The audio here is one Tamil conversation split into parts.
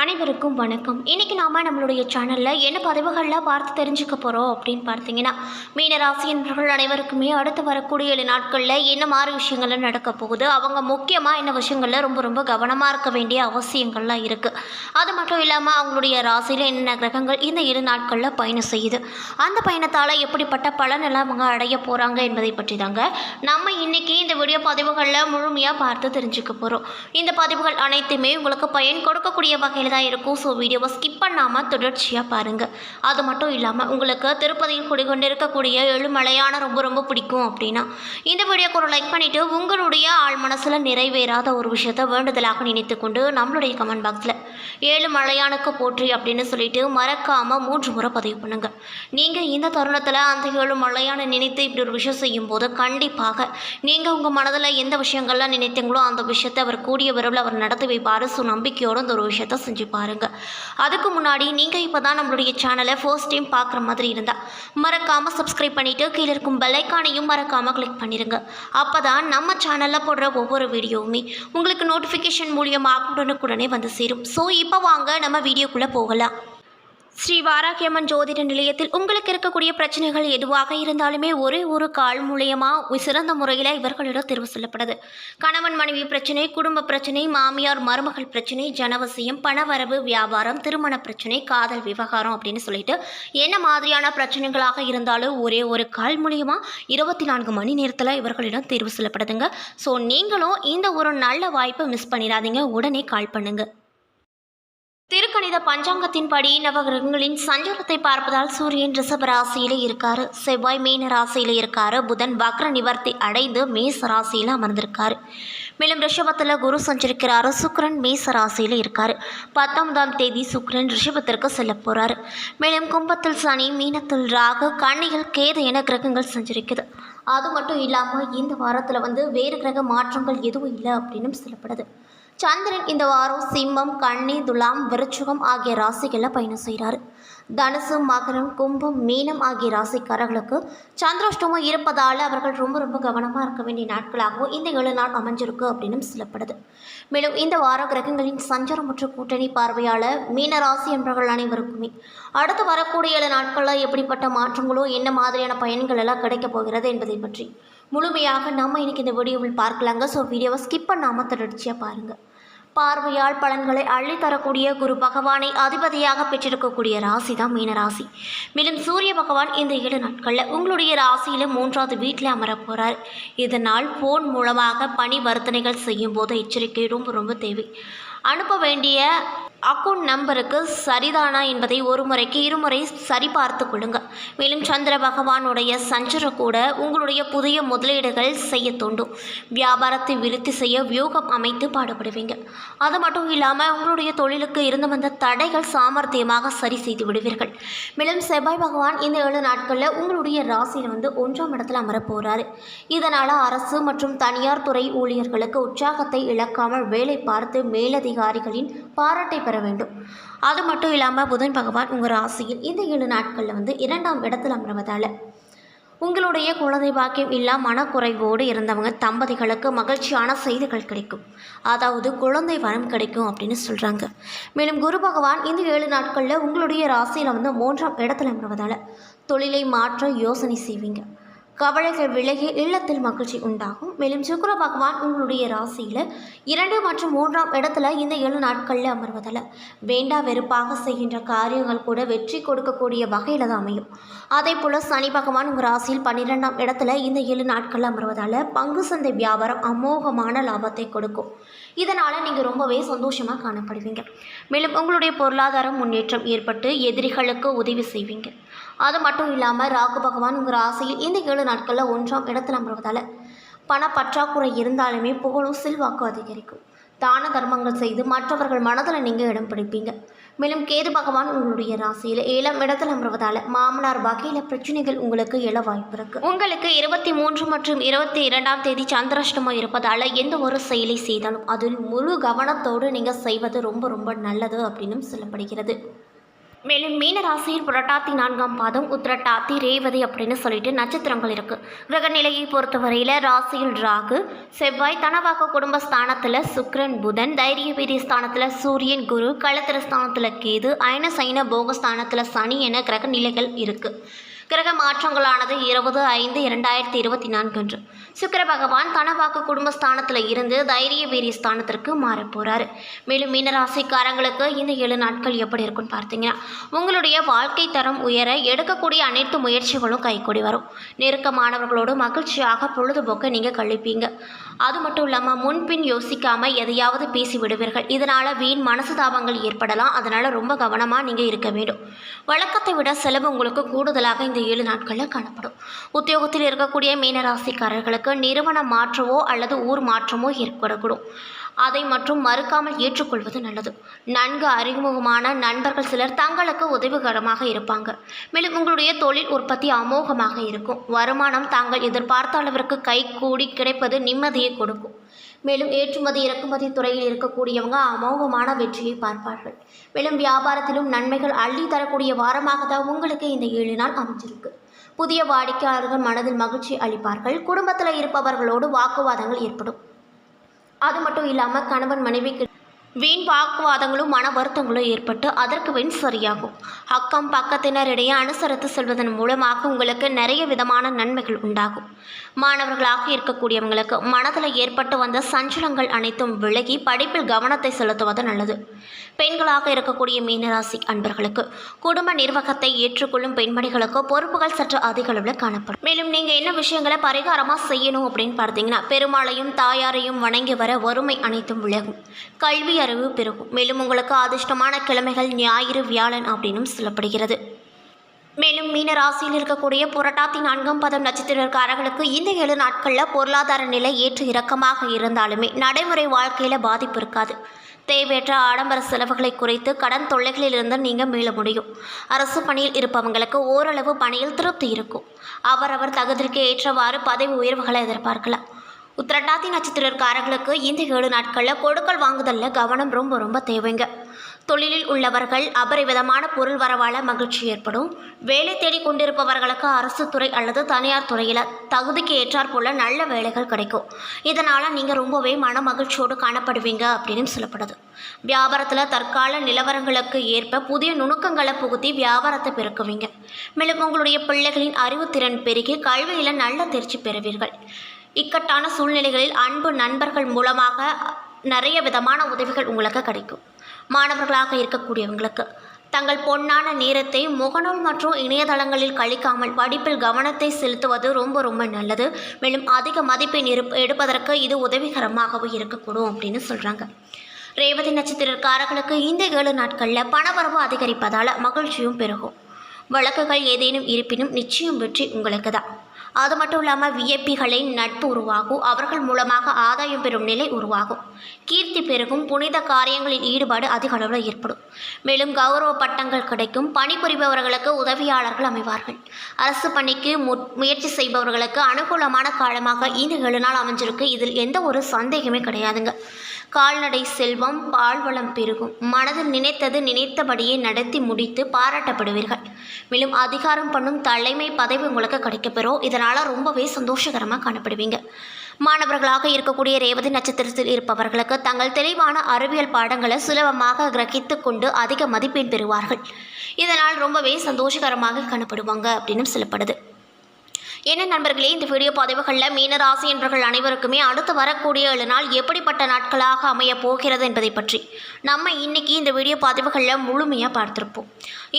அனைவருக்கும் வணக்கம். இன்றைக்கி நாம் நம்மளுடைய சேனலில் என்ன பதிவுகளில் பார்த்து தெரிஞ்சுக்க போகிறோம் அப்படின்னு பார்த்தீங்கன்னா, மீனராசி என்பவர்கள் அனைவருக்குமே அடுத்து வரக்கூடிய 7 நாட்களில் என்ன மாதிரி விஷயங்கள்லாம் நடக்க போகுது, அவங்க முக்கியமாக என்ன விஷயங்களில் ரொம்ப ரொம்ப கவனமாக இருக்க வேண்டிய அவசியங்கள்லாம் இருக்குது. அது மட்டும் இல்லாமல் அவங்களுடைய ராசியில் என்னென்ன கிரகங்கள் இந்த 7 நாட்களில் பயணம் செய்யுது, அந்த பயணத்தால் எப்படிப்பட்ட பலனெல்லாம் அவங்க அடைய போகிறாங்க என்பதை பற்றி தாங்க நம்ம இன்றைக்கி இந்த வீடியோ பதிவுகளில் முழுமையாக பார்த்து தெரிஞ்சுக்க போகிறோம். இந்த பதிவுகள் அனைத்துமே உங்களுக்கு பயன் கொடுக்கக்கூடிய வகையில் தான் இருக்கும். ஸோ வீடியோவை ஸ்கிப் பண்ணாமல் தொடர்ச்சியாக பாருங்கள். அது மட்டும் இல்லாமல் உங்களுக்கு திருப்பதியில் குடிகொண்டு இருக்கக்கூடிய ஏழுமலையான ரொம்ப ரொம்ப பிடிக்கும் அப்படின்னா இந்த வீடியோக்கு ஒரு லைக் பண்ணிவிட்டு உங்களுடைய ஆள் மனசில் நிறைவேறாத ஒரு விஷயத்தை வேண்டுதலாக நினைத்து கொண்டு நம்மளுடைய கமெண்ட் பாக்ஸில் ஏழுமலையானுக்கு போற்றி அப்படின்னு சொல்லிட்டு மறக்காமல் 3 முறை பதிவு பண்ணுங்கள். நீங்கள் இந்த தருணத்தில் அந்த ஏழுமலையான நினைத்து இப்படி ஒரு விஷயம் செய்யும்போது கண்டிப்பாக நீங்கள் உங்கள் மனதில் எந்த விஷயங்கள்லாம் நினைத்தீங்களோ அந்த விஷயத்தை அவர் கூடிய விரைவில் அவர் நடத்தி வைப்பார். ஸோ நம்பிக்கையோடு அந்த ஒரு விஷயத்தை செஞ்சு பாருங்கள். அதுக்கு முன்னாடி நீங்கள் இப்போ தான் நம்மளுடைய சேனலை ஃபர்ஸ்ட் டைம் பார்க்குற மாதிரி இருந்தால் மறக்காமல் சப்ஸ்கிரைப் பண்ணிவிட்டு கீழே இருக்கும் பெல் ஐக்கானையும் மறக்காமல் கிளிக் பண்ணிடுங்க. அப்போ தான் நம்ம சேனலில் போடுற ஒவ்வொரு வீடியோவுமே உங்களுக்கு நோட்டிஃபிகேஷன் மூலியமாக உடனுக்குடனே வந்து சேரும். ஸோ இப்போ வாங்க நம்ம வீடியோக்குள்ளே போகலாம். ஸ்ரீ வாராகியம்மன் ஜோதிட நிலையத்தில் உங்களுக்கு இருக்கக்கூடிய பிரச்சனைகள் எதுவாக இருந்தாலுமே ஒரே ஒரு கால் மூலியமாக சிறந்த முறையில் இவர்களிடம் தெரிவு சொல்லப்படுது. கணவன் மனைவி பிரச்சனை, குடும்ப பிரச்சனை, மாமியார் மருமகள் பிரச்சனை, ஜனவசியம், பணவரவு, வியாபாரம், திருமண பிரச்சனை, காதல் விவகாரம் அப்படின்னு சொல்லிட்டு என்ன மாதிரியான பிரச்சனைகளாக இருந்தாலும் ஒரே ஒரு கால் மூலியமாக 24 மணி நேரத்தில் இவர்களிடம் தெரிவு சொல்லப்படுதுங்க. ஸோ நீங்களும் இந்த ஒரு நல்ல வாய்ப்பை மிஸ் பண்ணிடாதீங்க. உடனே கால் பண்ணுங்கள். திருக்கணித பஞ்சாங்கத்தின்படி நவகிரகங்களின் சஞ்சாரத்தை பார்ப்பதால் சூரியன் ரிஷப ராசியில் இருக்காரு, செவ்வாய் மீன ராசியில் இருக்காரு, புதன் வக்ர நிவர்த்தி அடைந்து மேச ராசியில் அமர்ந்திருக்காரு. மேலும் ரிஷபத்தில் குரு சஞ்சரிக்கிறாரு, சுக்கிரன் மேச ராசியில் இருக்காரு. 19ஆம் தேதி சுக்கிரன் ரிஷபத்திற்கு செல்ல போகிறாரு. மேலும் கும்பத்தில் சனி, மீனத்தில் ராகு, கன்னியில் கேது என கிரகங்கள் சஞ்சரிக்குது. அது மட்டும் இல்லாமல் இந்த வாரத்தில் வேறு கிரக மாற்றங்கள் எதுவும் இல்லை அப்படின்னு சொல்லப்படுது. சந்திரன் இந்த வாரம் சிம்மம், கன்னி, துலாம், விருச்சிகம் ஆகிய ராசிகளில் பயணம் செய்கிறாரு. தனுசு, மகரம், கும்பம், மீனம் ஆகிய ராசிக்காரர்களுக்கு சந்திராஷ்டமம் இருப்பதால் அவர்கள் ரொம்ப ரொம்ப கவனமாக இருக்க வேண்டிய நாட்களாகவும் இந்த 7 நாள் அமைஞ்சிருக்கு அப்படின்னு சொல்லப்படுது. மேலும் இந்த வார கிரகங்களின் சஞ்சாரம் மற்றும் கூட்டணி பார்வையால் மீனராசி என்பவர்கள் அனைவருக்குமே அடுத்து வரக்கூடிய 7 நாட்களில் எப்படிப்பட்ட மாற்றங்களோ என்ன மாதிரியான பயன்கள் எல்லாம் கிடைக்கப் போகிறது என்பதை பற்றி முழுமையாக நம்ம இன்றைக்கி இந்த வீடியோவில் பார்க்கலாங்க. ஸோ வீடியோவை ஸ்கிப் பண்ணாமல் தொடர்ச்சியாக பாருங்கள். பார்வையால் பலன்களை அள்ளித்தரக்கூடிய குரு பகவானை அதிபதியாக பெற்றிருக்கக்கூடிய ராசி தான் மீனராசி. மேலும் சூரிய பகவான் இந்த 7 நாட்களில் உங்களுடைய ராசியில் 3வது வீட்டில் அமரப் போகிறார். இதனால் ஃபோன் மூலமாக பணிவர்த்தனைகள் செய்யும் போது எச்சரிக்கை ரொம்ப ரொம்ப தேவை. அனுப்ப வேண்டிய அக்கௌண்ட் நம்பருக்கு சரிதானா என்பதை ஒரு முறைக்கு 2 முறை சரிபார்த்து கொள்ளுங்கள். மேலும் சந்திர பகவானுடைய சஞ்சரம் கூட உங்களுடைய புதிய முதலீடுகள் செய்ய தோண்டும். வியாபாரத்தை விருத்தி செய்ய வியூகம் அமைத்து பாடுபடுவீங்க. அது மட்டும் இல்லாமல் உங்களுடைய தொழிலுக்கு இருந்து வந்த தடைகள் சாமர்த்தியமாக சரி செய்து விடுவீர்கள். மேலும் செவ்வாய் பகவான் இந்த 7 நாட்களில் உங்களுடைய ராசியில் 1ஆம் இடத்துல அமரப் போகிறாரு. இதனால் அரசு மற்றும் தனியார் துறை ஊழியர்களுக்கு உற்சாகத்தை இழக்காமல் வேலை பார்த்து மேலதிகாரிகளின் பாராட்டை பெற வேண்டும். அது மட்டும் இல்லாமல் புதன் பகவான் உங்கள் ராசியில் இந்த 7 நாட்களில் 2ஆம் இடத்தில் அமர்வதால் உங்களுடைய குழந்தை பாக்கியம் இல்லா மனக்குறைவோடு இருந்தவங்க தம்பதிகளுக்கு மகிழ்ச்சியான செய்திகள் கிடைக்கும். அதாவது குழந்தை வரம் கிடைக்கும் அப்படின்னு சொல்கிறாங்க. மேலும் குரு பகவான் இந்த 7 நாட்களில் உங்களுடைய ராசியில் 3ஆம் இடத்தில் அமர்வதால் தொழிலை மாற்ற யோசனை செய்வீங்க. கவலைகள் விலகி இல்லத்தில் மகிழ்ச்சி உண்டாகும். மேலும் சுக்கிர பகவான் உங்களுடைய ராசியில் 2 மற்றும் 3ஆம் இடத்துல இந்த 7 நாட்களில் அமர்வதால் வேண்டா வெறுப்பாக செய்கின்ற காரியங்கள் கூட வெற்றி கொடுக்கக்கூடிய வகையில் தான் அமையும். அதே போல் சனி பகவான் உங்கள் ராசியில் 12ஆம் இடத்துல இந்த 7 நாட்களில் அமர்வதால் பங்கு சந்தை வியாபாரம் அமோகமான லாபத்தை கொடுக்கும். இதனால் நீங்கள் ரொம்பவே சந்தோஷமாக காணப்படுவீங்க. மேலும் உங்களுடைய பொருளாதாரம் முன்னேற்றம் ஏற்பட்டு எதிரிகளுக்கு உதவி செய்வீங்க. அது மட்டும் இல்லாமல் ராகு பகவான் உங்கள் ராசியில் இந்த 7 நாட்களில் 1ஆம் இடத்தில் அமர்வதால் பண பற்றாக்குறை இருந்தாலுமே புகழும் செல்வாக்கு அதிகரிக்கும். தான தர்மங்கள் செய்து மற்றவர்கள் மனதில் நீங்கள் இடம் பிடிப்பீங்க. மேலும் கேது பகவான் உங்களுடைய ராசியில் 7ஆம் இடத்தில் அமர்வதால் மாமனார் வகையில் பிரச்சனைகள் உங்களுக்கு எழ வாய்ப்பு இருக்குது. உங்களுக்கு 23 மற்றும் 22ஆம் தேதி சந்திராஷ்டமம் இருப்பதால் எந்த ஒரு செயலை செய்தாலும் அதில் முழு கவனத்தோடு நீங்கள் செய்வது ரொம்ப ரொம்ப நல்லது அப்படின்னு சொல்லப்படுகிறது. மேலும் மீன ராசியில் புரட்டாதி 4ஆம் பாதம், உத்திரட்டாதி, ரேவதி அப்படின்னு சொல்லிட்டு நட்சத்திரங்கள் இருக்குது. கிரக நிலையை பொறுத்தவரையில் ராசியில் ராகு, செவ்வாய், தனவாக்க குடும்பஸ்தானத்தில் சுக்கிரன், புதன், தைரிய வீரிய ஸ்தானத்தில் சூரியன், குரு, களத்திர ஸ்தானத்தில் கேது, அயன சைன போகஸ்தானத்தில் சனி என கிரக நிலைகள் இருக்குது. கிரக மாற்றங்களானது 20/5/2024 அன்று சுக்கிர பகவான் தனவாக்கு குடும்பஸ்தானத்தில் இருந்து தைரிய வீரிய ஸ்தானத்திற்கு மாறப் போகிறாரு. மேலும் மீனராசிக்காரங்களுக்கு இந்த 7 நாட்கள் எப்படி இருக்குன்னு பார்த்தீங்கன்னா, உங்களுடைய வாழ்க்கை தரம் உயர எடுக்கக்கூடிய அனைத்து முயற்சிகளும் கைக்கூடி வரும். நெருக்கமானவர்களோடு மகிழ்ச்சியாக பொழுதுபோக்க நீங்கள் கழிப்பீங்க. அது மட்டும் இல்லாமல் முன்பின் யோசிக்காமல் எதையாவது பேசி விடுவீர்கள். இதனால் வீண் மனசுதாபங்கள் ஏற்படலாம். அதனால் ரொம்ப கவனமாக நீங்கள் இருக்க வேண்டும். வழக்கத்தை விட செலவு உங்களுக்கு கூடுதலாக இந்த 7 நாட்களில் காணப்படும். உத்தியோகத்தில் இருக்கக்கூடிய மீனராசிக்காரர்களுக்கு நிறுவன மாற்றவோ அல்லது ஊர் மாற்றமோ ஏற்படக்கூடும். அதை மற்றும் மறுக்காமல் ஏற்றுக்கொள்வது நல்லது. நன்கு அறிமுகமான நண்பர்கள் சிலர் தங்களுக்கு உதவிகரமாக இருப்பாங்க. மேலும் உங்களுடைய தொழில் உற்பத்தி அமோகமாக இருக்கும். வருமானம் தாங்கள் எதிர்பார்த்த அளவிற்கு கைகூடி கிடைப்பது நிம்மதியை கொடுக்கும். மேலும் ஏற்றுமதி இறக்குமதி துறையில் இருக்கக்கூடியவங்க அமோகமான வெற்றியை பார்ப்பார்கள். மேலும் வியாபாரத்திலும் நன்மைகள் அள்ளி தரக்கூடிய வாரமாக தான் உங்களுக்கு இந்த 7 நாள் அமைஞ்சிருக்கு. புதிய வாடிக்கையாளர்கள் மனதில் மகிழ்ச்சி அளிப்பார்கள். குடும்பத்தில் இருப்பவர்களோடு வாக்குவாதங்கள் ஏற்படும். அது மட்டும் இல்லாமல் கணவன் மனைவிக்கு வீண் வாக்குவாதங்களும் மன வருத்தங்களும் ஏற்பட்டு அதற்கு பின் சரியாகும். அக்கம் பக்கத்தினரிடையே அனுசரித்து செல்வதன் மூலமாக உங்களுக்கு நிறைய விதமான நன்மைகள் உண்டாகும். மாணவர்களாக இருக்கக்கூடியவங்களுக்கு மனதில் ஏற்பட்டு வந்த சஞ்சலங்கள் அனைத்தும் விலகி படிப்பில் கவனத்தை செலுத்துவது நல்லது. பெண்களாக இருக்கக்கூடிய மீனராசி அன்பர்களுக்கு குடும்ப நிர்வாகத்தை ஏற்றுக்கொள்ளும் பெண்மணிகளுக்கு பொறுப்புகள் சற்று அதிக அளவில் காணப்படும். மேலும் நீங்கள் என்ன விஷயங்களை பரிகாரமாக செய்யணும் அப்படின்னு பார்த்தீங்கன்னா, பெருமாளையும் தாயாரையும் வணங்கி வர வறுமை அனைத்தும் விலகும். கல்வி அறிவு பெருகும். மேலும் உங்களுக்கு அதிர்ஷ்டமான கிழமைகள் ஞாயிறு, வியாழன் அப்படின்னும் சொல்லப்படுகிறது. மேலும் மீன ராசியில் இருக்கக்கூடிய புரட்டாதி 4ஆம் பாதம் நட்சத்திரக்காரர்களுக்கு இந்த 7 நாட்களில் பொருளாதார நிலை ஏற்று இறக்கமாக இருந்தாலுமே நடைமுறை வாழ்க்கையில் பாதிப்பு இருக்காது. தேவையற்ற ஆடம்பர செலவுகளை குறைத்து கடன் தொல்லைகளிலிருந்து நீங்கள் மீள முடியும். அரசு பணியில் இருப்பவங்களுக்கு ஓரளவு பணியில் திருப்தி இருக்கும். அவரவர் தகுதிக்கு ஏற்றவாறு பதவி உயர்வுகளை எதிர்பார்க்கலாம். உத்திரட்டாதி நட்சத்திரக்காரர்களுக்கு இந்த 7 நாட்களில் கொடுக்கல் வாங்குதலில் கவனம் ரொம்ப தேவைங்க. தொழிலில் உள்ளவர்கள் அபரிவிதமான பொருள் வரவால் மகிழ்ச்சி ஏற்படும். வேலை தேடி கொண்டிருப்பவர்களுக்கு அரசு துறை அல்லது தனியார் துறையில் தகுதிக்கு ஏற்றாற் போல நல்ல வேலைகள் கிடைக்கும். இதனால் நீங்கள் ரொம்பவே மன மகிழ்ச்சியோடு காணப்படுவீங்க அப்படின்னு சொல்லப்படுது. வியாபாரத்தில் தற்கால நிலவரங்களுக்கு ஏற்ப புதிய நுணுக்கங்களை புகுத்தி வியாபாரத்தை பெருக்குவீங்க. மேலும் உங்களுடைய பிள்ளைகளின் அறிவுத்திறன் பெருகி கல்வியில் நல்ல தேர்ச்சி பெறுவீர்கள். இக்கட்டான சூழ்நிலைகளில் அன்பு நண்பர்கள் மூலமாக நிறைய விதமான உதவிகள் உங்களுக்கு கிடைக்கும். மாணவர்களாக இருக்கக்கூடியவங்களுக்கு தங்கள் பொன்னான நேரத்தை முகநூல் மற்றும் இணையதளங்களில் கழிக்காமல் படிப்பில் கவனத்தை செலுத்துவது ரொம்ப நல்லது. மேலும் அதிக மதிப்பெண் எடுப்பதற்கு இது உதவிகரமாகவும் இருக்கக்கூடும் அப்படின்னு சொல்கிறாங்க. ரேவதி நட்சத்திரக்காரர்களுக்கு இந்த 7 நாட்களில் பணவரவு அதிகரிப்பதால் மகிழ்ச்சியும் பெருகும். வழக்குகள் ஏதேனும் இருப்பினும் நிச்சயம் வெற்றி உங்களுக்கு தான். அது மட்டும் இல்லாமல் விஐபிகளின் நட்பு உருவாகும். அவர்கள் மூலமாக ஆதாயம் பெறும் நிலை உருவாகும். கீர்த்தி பெருகும். புனித காரியங்களில் ஈடுபாடு அதிக அளவில் ஏற்படும். மேலும் கௌரவ பட்டங்கள் கிடைக்கும். பணிபுரிபவர்களுக்கு உதவியாளர்கள் அமைவார்கள். அரசு பணிக்கு முயற்சி செய்பவர்களுக்கு அனுகூலமான காலமாக இந்த 7 நாள் அமைஞ்சிருக்கு. இதில் எந்த ஒரு சந்தேகமே கிடையாதுங்க. கால்நடை செல்வம், பால்வளம் பெருகும். மனதில் நினைத்தது நினைத்தபடியே நடத்தி முடித்து பாராட்டப்படுவீர்கள். மேலும் அதிகாரம் பண்ணும் தலைமை பதவி உங்களுக்கு கிடைக்கப்பெறும். இதனால் ரொம்பவே சந்தோஷகரமாக காணப்படுவீங்க. மாணவர்களாக இருக்கக்கூடிய ரேவதி நட்சத்திரத்தில் இருப்பவர்களுக்கு தங்கள் தெளிவான அறிவியல் பாடங்களை சுலபமாக கிரகித்து கொண்டு அதிக மதிப்பெண் பெறுவார்கள். இதனால் ரொம்பவே சந்தோஷகரமாக காணப்படுவாங்க அப்படின்னு சொல்லப்படுது. என்ன நண்பர்களே, இந்த வீடியோ பதிவுகளில் மீனராசி என்பவர்கள் அனைவருக்குமே அடுத்து வரக்கூடிய 7 நாள் எப்படிப்பட்ட நாட்களாக அமைய போகிறது என்பதை பற்றி நம்ம இன்னைக்கு இந்த வீடியோ பதிவுகளில் முழுமையாக பார்த்துருப்போம்.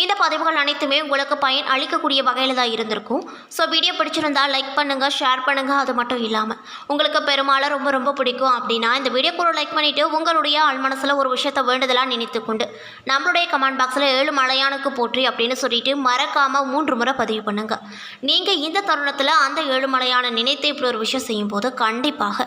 இந்த பதிவுகள் அனைத்துமே உங்களுக்கு பயன் அளிக்கக்கூடிய வகையில் தான் இருந்திருக்கும். ஸோ வீடியோ பிடிச்சிருந்தால் லைக் பண்ணுங்கள், ஷேர் பண்ணுங்கள். அது மட்டும் இல்லாமல் உங்களுக்கு பெரும்பாலும் ரொம்ப பிடிக்கும் அப்படின்னா இந்த வீடியோக்கு ஒரு லைக் பண்ணிவிட்டு உங்களுடைய ஆழ்மனசில் ஒரு விஷயத்தை வேண்டுதலாக நினைத்துக்கொண்டு நம்மளுடைய கமெண்ட் பாக்ஸில் 7 மலையானுக்கு போற்றி அப்படின்னு சொல்லிட்டு மறக்காமல் 3 முறை பதிவு பண்ணுங்கள். நீங்கள் இந்த தருணத்தை ஜென்மத்தில் அந்த ஏழுமலையான நினைத்து இப்படி ஒரு விஷயம் செய்யும்போது கண்டிப்பாக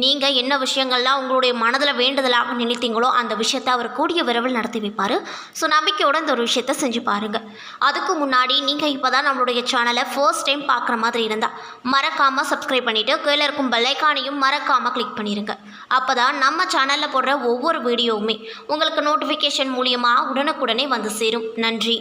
நீங்கள் என்ன விஷயங்கள்லாம் உங்களுடைய மனதில் வேண்டுதலாக நினைத்தீங்களோ அந்த விஷயத்தை அவர் கூடிய விரைவில் நடத்தி வைப்பார். ஸோ நம்பிக்கையோடு இந்த ஒரு விஷயத்தை செஞ்சு பாருங்கள். அதுக்கு முன்னாடி நீங்கள் இப்போ தான் நம்மளுடைய சேனலை ஃபர்ஸ்ட் டைம் பார்க்குற மாதிரி இருந்தால் மறக்காமல் சப்ஸ்கிரைப் பண்ணிவிட்டு கீழே இருக்கும் பெல் ஐக்கானையும் மறக்காமல் கிளிக் பண்ணிடுங்க. அப்போ தான் நம்ம சேனலில் போடுற ஒவ்வொரு வீடியோவுமே உங்களுக்கு நோட்டிஃபிகேஷன் மூலியமாக உடனுக்குடனே வந்து சேரும். நன்றி.